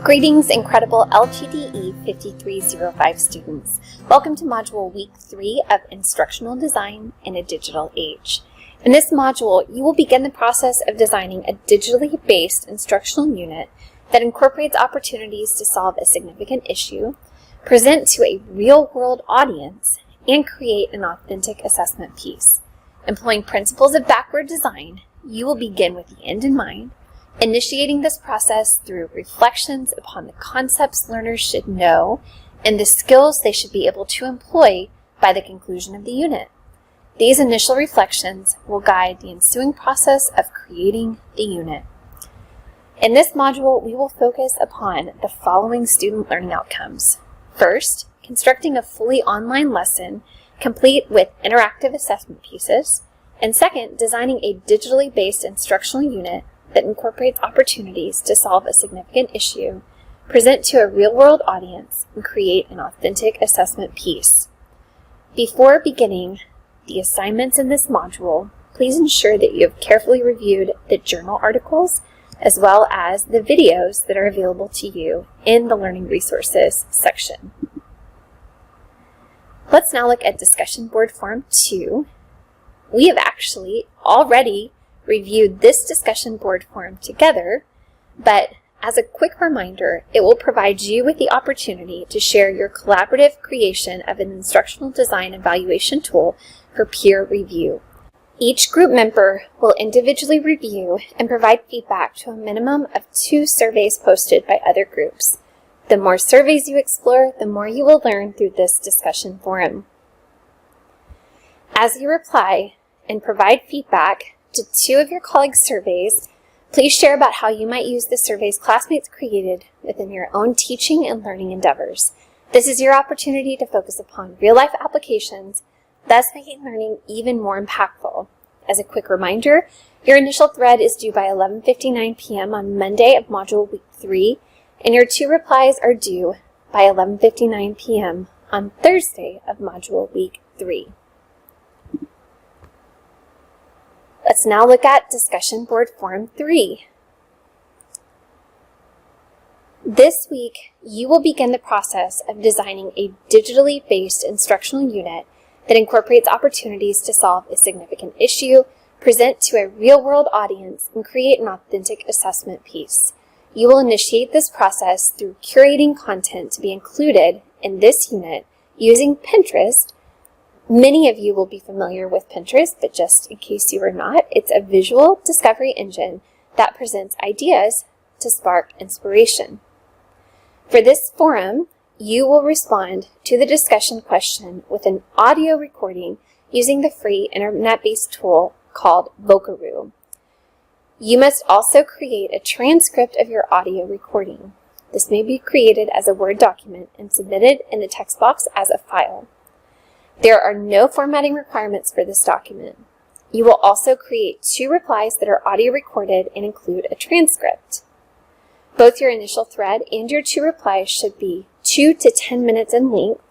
Greetings, incredible LGDE 5305 students. Welcome to Module Week 3 of Instructional Design in a Digital Age. In this module, you will begin the process of designing a digitally based instructional unit that incorporates opportunities to solve a significant issue, present to a real-world audience, and create an authentic assessment piece. Employing principles of backward design, you will begin with the end in mind, initiating this process through reflections upon the concepts learners should know and the skills they should be able to employ by the conclusion of the unit. These initial reflections will guide the ensuing process of creating the unit. In this module, we will focus upon the following student learning outcomes. First, constructing a fully online lesson complete with interactive assessment pieces. And second, designing a digitally based instructional unit that incorporates opportunities to solve a significant issue, present to a real-world audience, and create an authentic assessment piece. Before beginning the assignments in this module, please ensure that you have carefully reviewed the journal articles as well as the videos that are available to you in the Learning Resources section. Let's now look at Discussion Board Form 2. We have actually already reviewed this discussion board form together, but as a quick reminder, it will provide you with the opportunity to share your collaborative creation of an instructional design evaluation tool for peer review. Each group member will individually review and provide feedback to a minimum of 2 surveys posted by other groups. The more surveys you explore, the more you will learn through this discussion forum. As you reply and provide feedback to 2 of your colleagues' surveys, please share about how you might use the surveys classmates created within your own teaching and learning endeavors. This is your opportunity to focus upon real-life applications, thus making learning even more impactful. As a quick reminder, your initial thread is due by 11:59 p.m. on Monday of Module Week 3, and your 2 replies are due by 11:59 p.m. on Thursday of Module Week 3. Let's now look at Discussion Board Form 3. This week, you will begin the process of designing a digitally based instructional unit that incorporates opportunities to solve a significant issue, present to a real-world audience, and create an authentic assessment piece. You will initiate this process through curating content to be included in this unit using Pinterest. Many of you will be familiar with Pinterest, but just in case you are not, it's a visual discovery engine that presents ideas to spark inspiration. For this forum, you will respond to the discussion question with an audio recording using the free internet-based tool called Vocaroo. You must also create a transcript of your audio recording. This may be created as a Word document and submitted in the text box as a file. There are no formatting requirements for this document. You will also create 2 replies that are audio recorded and include a transcript. Both your initial thread and your 2 replies should be 2 to 10 minutes in length,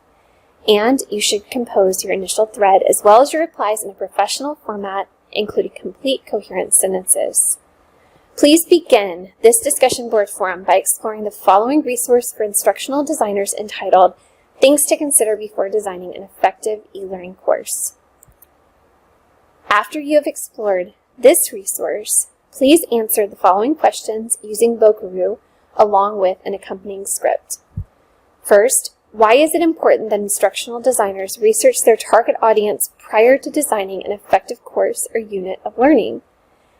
and you should compose your initial thread as well as your replies in a professional format, including complete coherent sentences. Please begin this discussion board forum by exploring the following resource for instructional designers entitled Things to Consider Before Designing an Effective E-Learning Course. After you have explored this resource, please answer the following questions using Vocaroo along with an accompanying script. First, why is it important that instructional designers research their target audience prior to designing an effective course or unit of learning?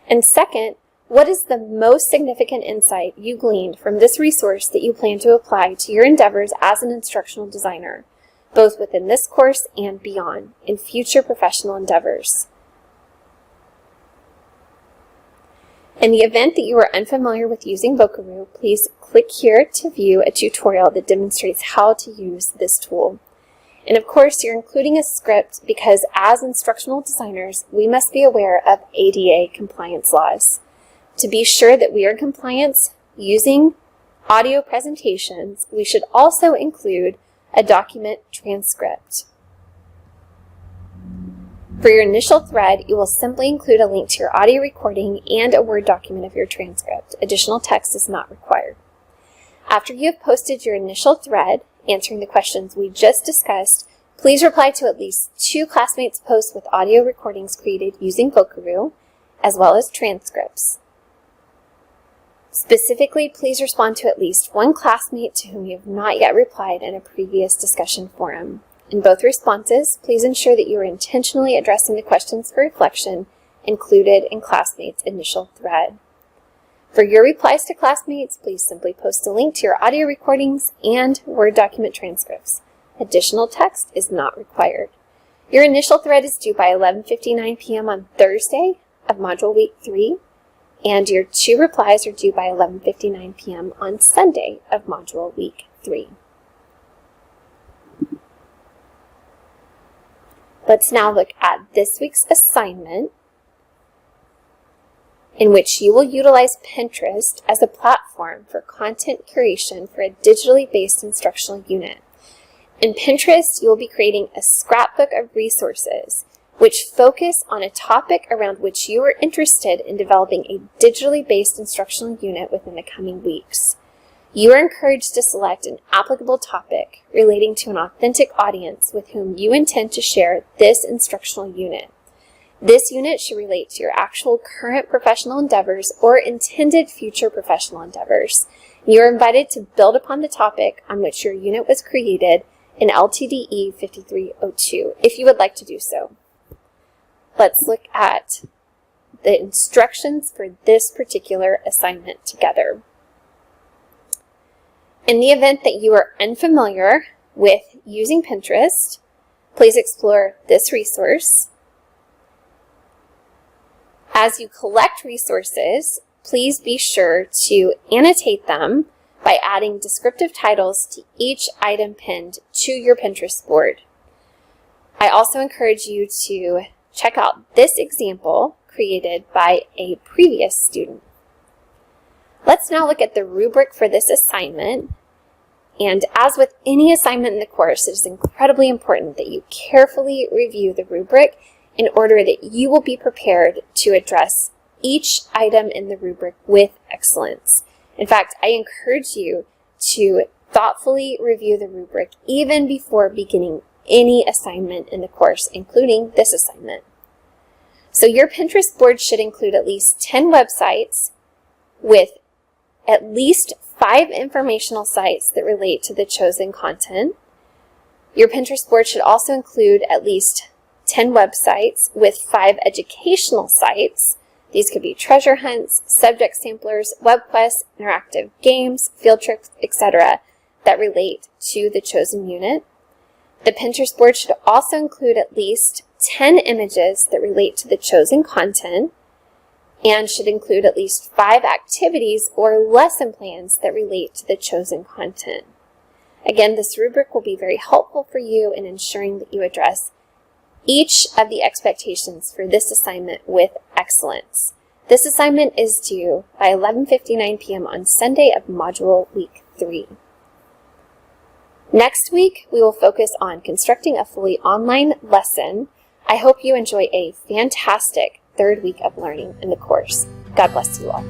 And second, what is the most significant insight you gleaned from this resource that you plan to apply to your endeavors as an instructional designer, both within this course and beyond, in future professional endeavors? In the event that you are unfamiliar with using Vocaroo, please click here to view a tutorial that demonstrates how to use this tool. And of course, you're including a script because as instructional designers, we must be aware of ADA compliance laws. To be sure that we are in compliance using audio presentations, we should also include a document transcript. For your initial thread, you will simply include a link to your audio recording and a Word document of your transcript. Additional text is not required. After you have posted your initial thread, answering the questions we just discussed, please reply to at least 2 classmates' posts with audio recordings created using Vocaroo, as well as transcripts. Specifically, please respond to at least 1 classmate to whom you have not yet replied in a previous discussion forum. In both responses, please ensure that you are intentionally addressing the questions for reflection included in classmates' initial thread. For your replies to classmates, please simply post a link to your audio recordings and Word document transcripts. Additional text is not required. Your initial thread is due by 11:59 p.m. on Thursday of Module Week 3, and your 2 replies are due by 11:59 p.m. on Sunday of Module Week 3. Let's now look at this week's assignment, in which you will utilize Pinterest as a platform for content curation for a digitally based instructional unit. In Pinterest, you will be creating a scrapbook of resources which focus on a topic around which you are interested in developing a digitally based instructional unit within the coming weeks. You are encouraged to select an applicable topic relating to an authentic audience with whom you intend to share this instructional unit. This unit should relate to your actual current professional endeavors or intended future professional endeavors. You are invited to build upon the topic on which your unit was created in LTDE 5302, if you would like to do so. Let's look at the instructions for this particular assignment together. In the event that you are unfamiliar with using Pinterest, please explore this resource. As you collect resources, please be sure to annotate them by adding descriptive titles to each item pinned to your Pinterest board. I also encourage you to check out this example created by a previous student. Let's now look at the rubric for this assignment. And as with any assignment in the course, it is incredibly important that you carefully review the rubric in order that you will be prepared to address each item in the rubric with excellence. In fact, I encourage you to thoughtfully review the rubric even before beginning any assignment in the course, including this assignment. So your Pinterest board should include at least 10 websites with at least 5 informational sites that relate to the chosen content. Your Pinterest board should also include at least 10 websites with 5 educational sites. These could be treasure hunts, subject samplers, web quests, interactive games, field trips, etc. that relate to the chosen unit. The Pinterest board should also include at least 10 images that relate to the chosen content and should include at least 5 activities or lesson plans that relate to the chosen content. Again, this rubric will be very helpful for you in ensuring that you address each of the expectations for this assignment with excellence. This assignment is due by 11:59 p.m. on Sunday of Module Week 3. Next week, we will focus on constructing a fully online lesson. I hope you enjoy a fantastic 3rd week of learning in the course. God bless you all.